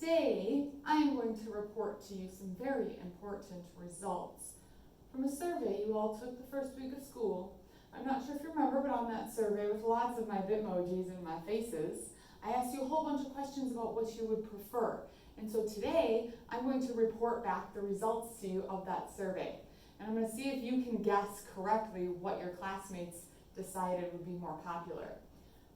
Today, I am going to report to you some very important results from a survey you all took the first week of school. I'm not sure if you remember, but on that survey with lots of my Bitmojis and my faces, I asked you a whole bunch of questions about what you would prefer. And so today, I'm going to report back the results to you of that survey. And I'm going to see if you can guess correctly what your classmates decided would be more popular.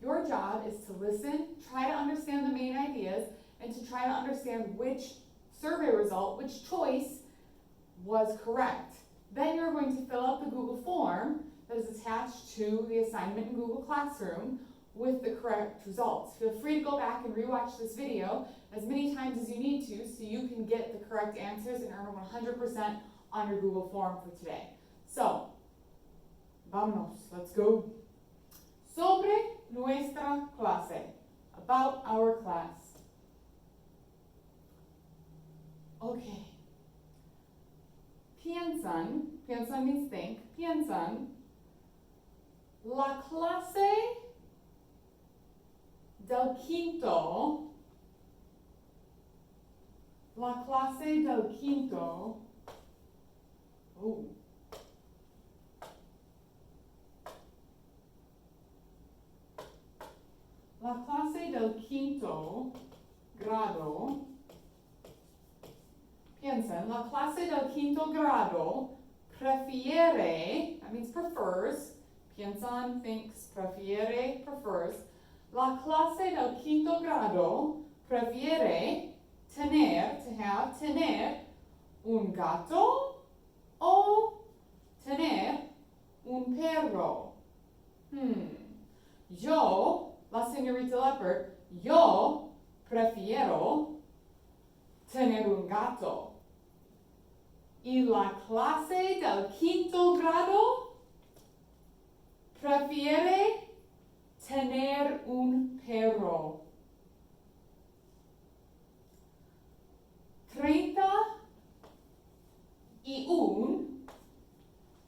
Your job is to listen, try to understand the main ideas, and to try to understand which survey result, which choice was correct. Then you're going to fill out the Google form that is attached to the assignment in Google Classroom with the correct results. Feel free to go back and rewatch this video as many times as you need to so you can get the correct answers and earn 100% on your Google form for today. So, vámonos, let's go. Sobre nuestra clase, about our class. Okay. Piensan means think, piensan, la clase del quinto, la clase del quinto, la clase del quinto grado, piensan, la clase del quinto grado prefiere, that means prefers, piensan, thinks, prefiere, prefers, la clase del quinto grado prefiere tener, to have, tener un gato o tener un perro. Yo, la señorita Leopard, yo prefiero tener un gato. Y la clase del quinto grado prefiere tener un perro. 31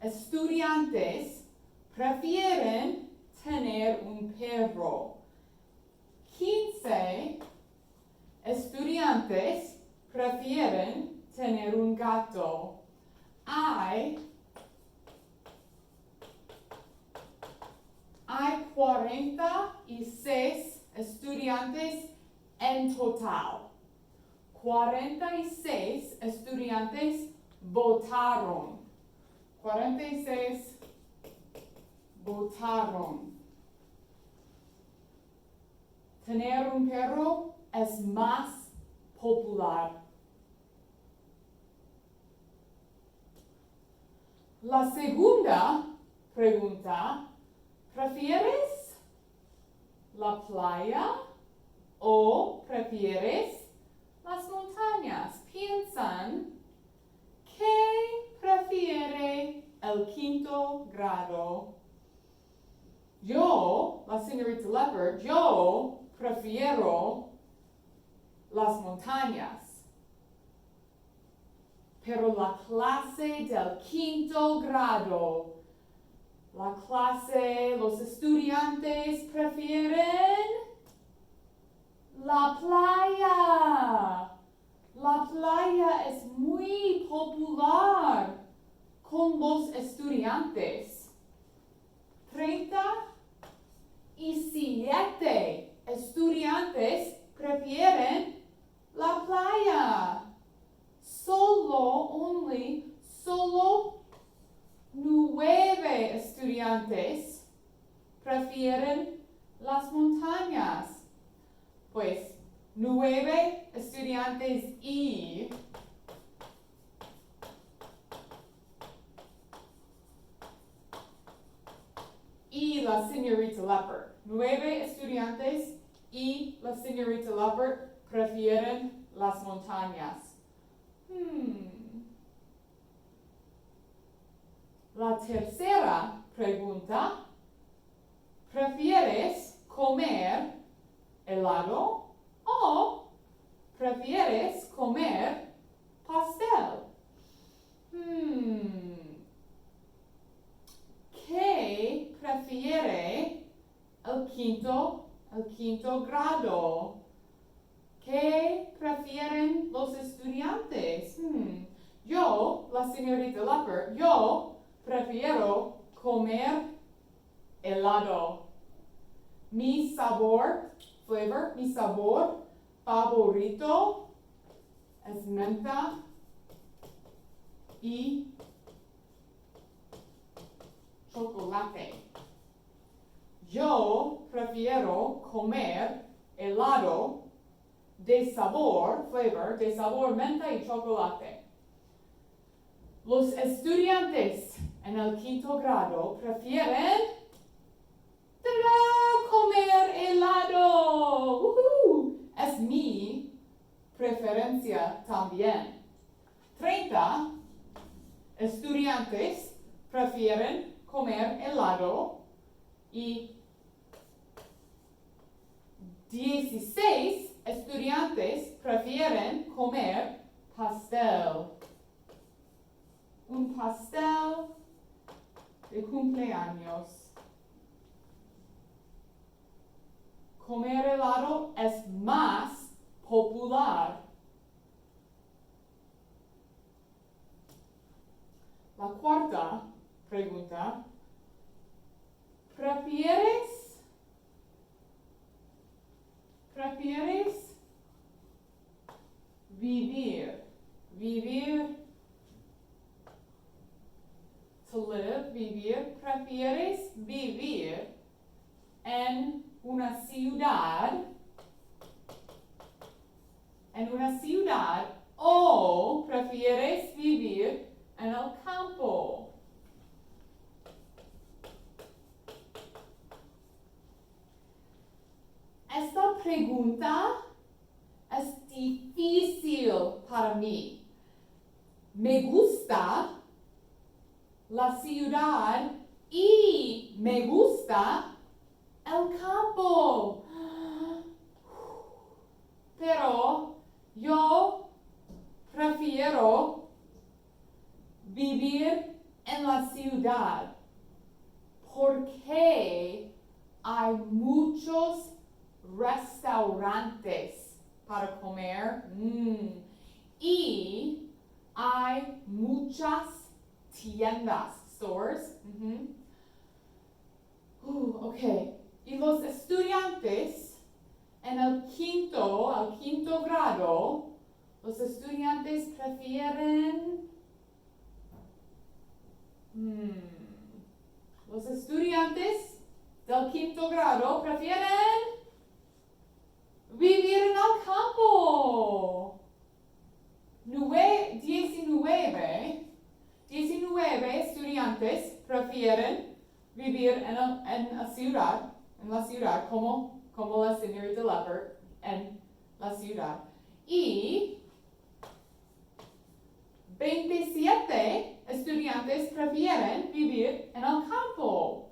estudiantes prefieren tener un perro. 15 estudiantes prefieren tener un gato. Hay 46 estudiantes en total. 46 estudiantes votaron. 46 votaron. Tener un perro es más popular. La segunda pregunta, ¿prefieres la playa o prefieres las montañas? Piensan, ¿qué prefiere el quinto grado? Yo, la señorita Leopard, yo prefiero las montañas. Pero la clase del quinto grado, la clase, los estudiantes prefieren la playa. La playa es muy popular con los estudiantes. 37 estudiantes prefieren la playa. Solo 9 estudiantes prefieren las montañas. Pues 9 estudiantes y la señorita Leopard. 9 estudiantes y la señorita Leopard prefieren las montañas. La tercera pregunta, ¿prefieres comer helado o prefieres comer pastel? ¿Qué prefiere el quinto grado? ¿Qué prefieren los estudiantes? Yo, la señorita Leper, yo prefiero comer helado. Mi sabor favorito es menta y chocolate. Yo prefiero comer helado de sabor menta y chocolate. Los estudiantes en el 5º grado prefieren comer helado. Es mi preferencia también. 30 estudiantes prefieren comer helado y 16 estudiantes prefieren comer pastel. Un pastel de cumpleaños. Comer helado es más popular. La 4ª pregunta. ¿Prefieres vivir, to live, vivir, prefieres vivir en una ciudad o prefieres vivir en el campo? Esta pregunta es difícil para mí. Me gusta la ciudad y me gusta el campo. Pero yo prefiero vivir en la ciudad porque hay muchos restaurantes para comer y hay muchas tiendas, stores. Okay. Y los estudiantes en el quinto grado, los estudiantes prefieren los estudiantes del 5º grado prefieren vivir en el campo. 19 estudiantes prefieren vivir en la ciudad como la señorita Leper en la ciudad. Y 27 estudiantes prefieren vivir en el campo.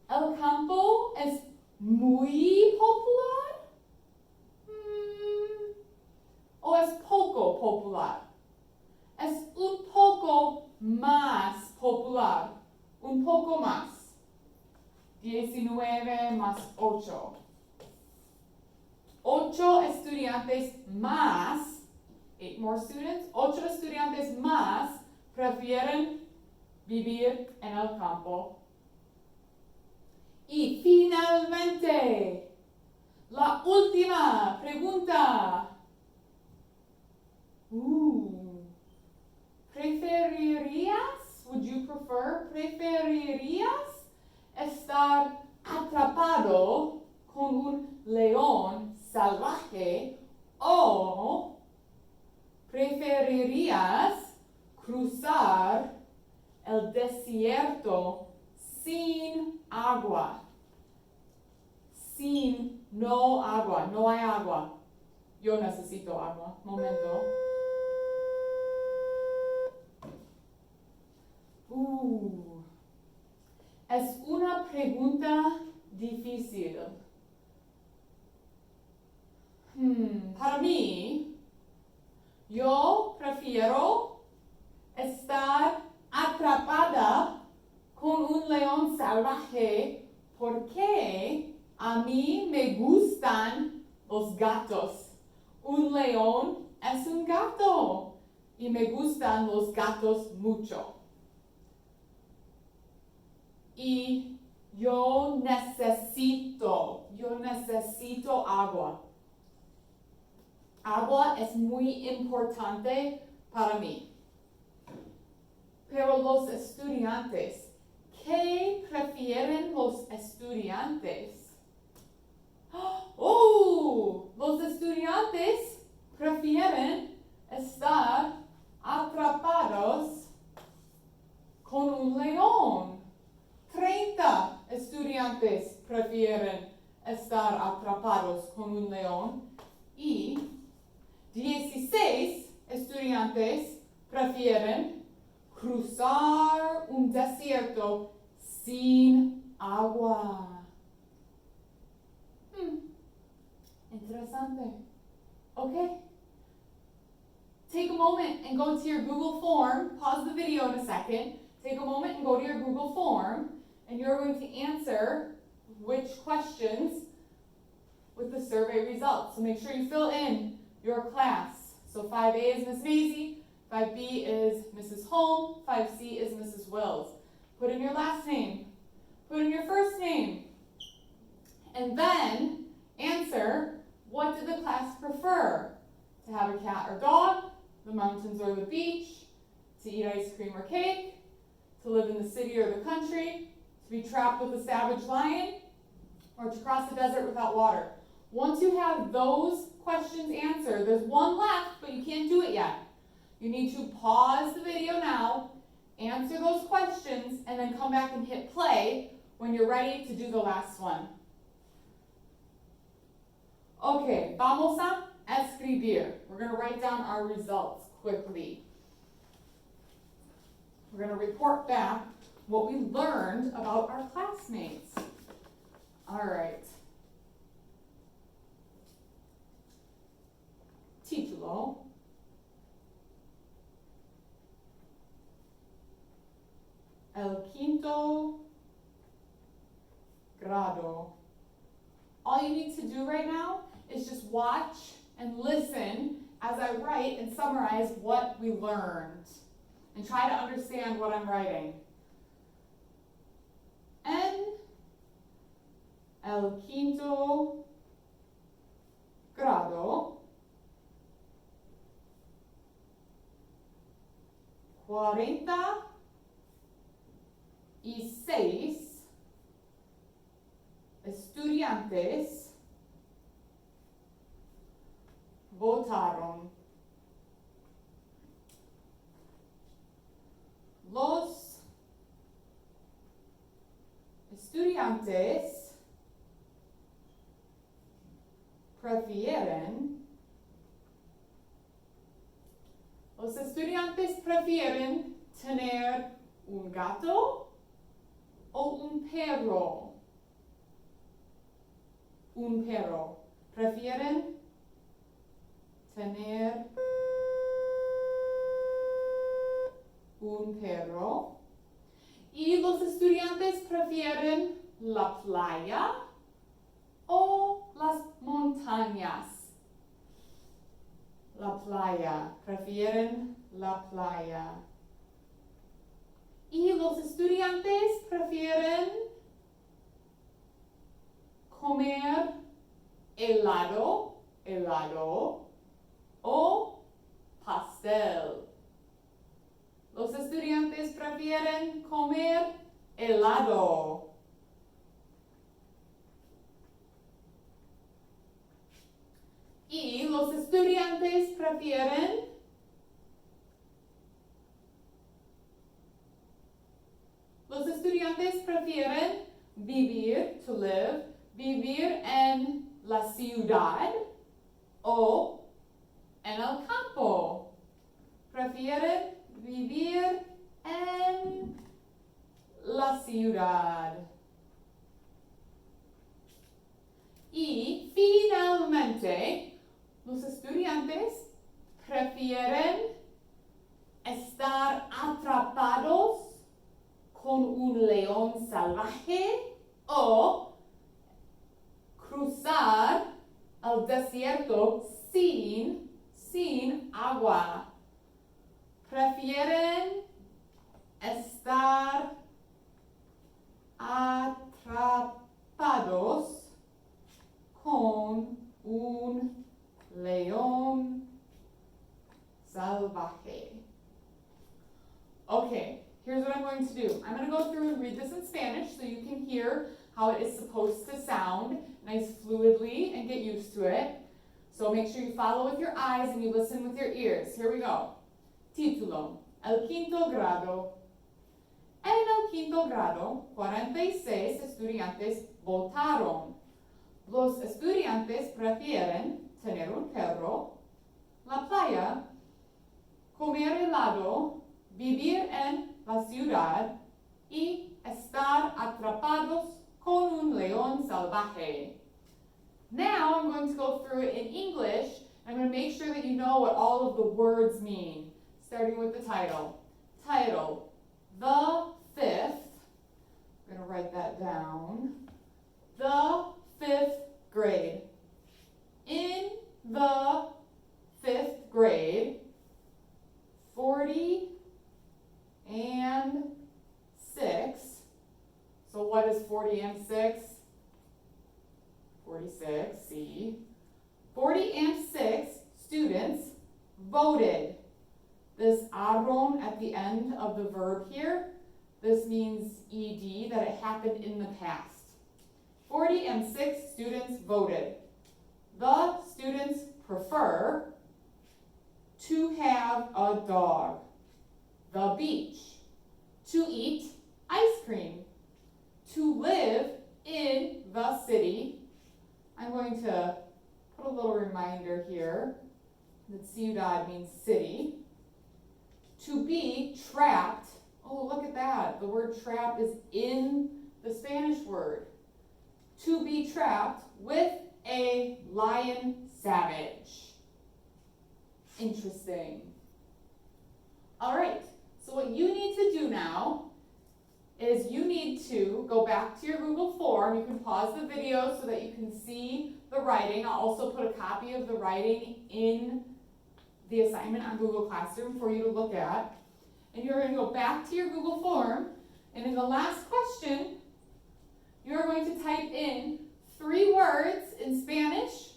¿El campo es muy popular? ¿O es poco popular? Es un poco más popular. Un poco más. 19 más 8. 8 estudiantes más. 8 more students. 8 estudiantes más prefieren vivir en el campo. Y finalmente, la última pregunta. ¿Preferirías estar atrapado con un león salvaje o preferirías cruzar el desierto sin agua? No hay agua. Yo necesito agua. Momento. Es una pregunta difícil. Para mí, yo prefiero estar atrapada con un león salvaje porque a mí me gustan los gatos. Un león es un gato. Y me gustan los gatos mucho. Y yo necesito agua. Agua es muy importante para mí. Pero los estudiantes, ¿qué prefieren los estudiantes? Oh, los estudiantes prefieren estar atrapados con un león. 30 estudiantes prefieren estar atrapados con un león y 16 estudiantes prefieren cruzar un desierto sin agua. Interesante. Okay. Take a moment and go to your Google form. Pause the video in a second. Take a moment and go to your Google form, and you're going to answer which questions with the survey results. So make sure you fill in your class. So 5A is Miss Maisie, 5B is Mrs. Holm, 5C is Mrs. Wills. Put in your last name, put in your first name, and then answer, what did the class prefer? To have a cat or dog, the mountains or the beach, to eat ice cream or cake, to live in the city or the country, to be trapped with a savage lion, or to cross the desert without water. Once you have those questions answered, there's one left, but you can't do it yet. You need to pause the video now, answer those questions, and then come back and hit play when you're ready to do the last one. Okay, vamos a escribir. We're going to write down our results quickly. We're going to report back what we learned about our classmates. All right. Título. El quinto grado. All you need to do right now is just watch and listen as I write and summarize what we learned. And try to understand what I'm writing. En el quinto grado, 46 estudiantes votaron. Los estudiantes prefieren tener un gato o un perro. Un perro. Prefieren tener un perro. Y los estudiantes prefieren la playa o las montañas. La playa. Prefieren la playa. Y los estudiantes prefieren comer helado o pastel. Los estudiantes prefieren comer helado. Y los estudiantes prefieren vivir, to live, vivir en la ciudad o en el campo. Prefieren vivir en la ciudad. Y finalmente, los estudiantes prefieren estar atrapados con un león salvaje o cruzar el desierto sin agua. Prefieren estar atrapados con un león salvaje. Okay, here's what I'm going to do. I'm going to go through and read this in Spanish so you can hear how it is supposed to sound nice fluidly and get used to it. So make sure you follow with your eyes and you listen with your ears. Here we go. Título: El quinto grado. En el quinto grado, 46 estudiantes votaron. Los estudiantes prefieren tener un perro, la playa, comer helado, vivir en la ciudad y estar atrapados con un león salvaje. Now I'm going to go through it in English. I'm going to make sure that you know what all of the words mean, starting with the title. Title: The Fifth. I'm going to write that down. The fifth grade. In the fifth grade, 40 and 6. So what is 40 and 6? 46, C. 40 and 6 students voted. This aron at the end of the verb here, this means ed, that it happened in the past. 40 and 6 students voted. The students prefer to have a dog, the beach, to eat ice cream, to live in the city. I'm going to put a little reminder here that ciudad means city. To be trapped. Oh, look at that. The word trap is in the Spanish word. To be trapped with a lion savage. Interesting. All right, so what you need to do now is you need to go back to your Google form. You can pause the video so that you can see the writing. I'll also put a copy of the writing in the assignment on Google Classroom for you to look at. And you're going to go back to your Google form, and in the last question, you're going to type in 3 words in Spanish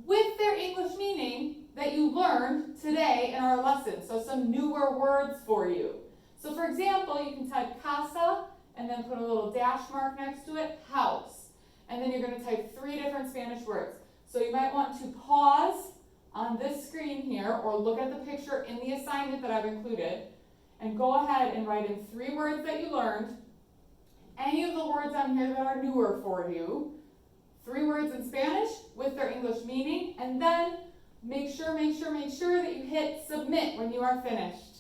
with their English meaning that you learned today in our lesson. So some newer words for you. So for example, you can type casa and then put a little dash mark next to it, house. And then you're going to type 3 different Spanish words. So you might want to pause on this screen here or look at the picture in the assignment that I've included and go ahead and write in 3 words that you learned. Any of the words on here that are newer for you. 3 words in Spanish with their English meaning, and then make sure that you hit submit when you are finished.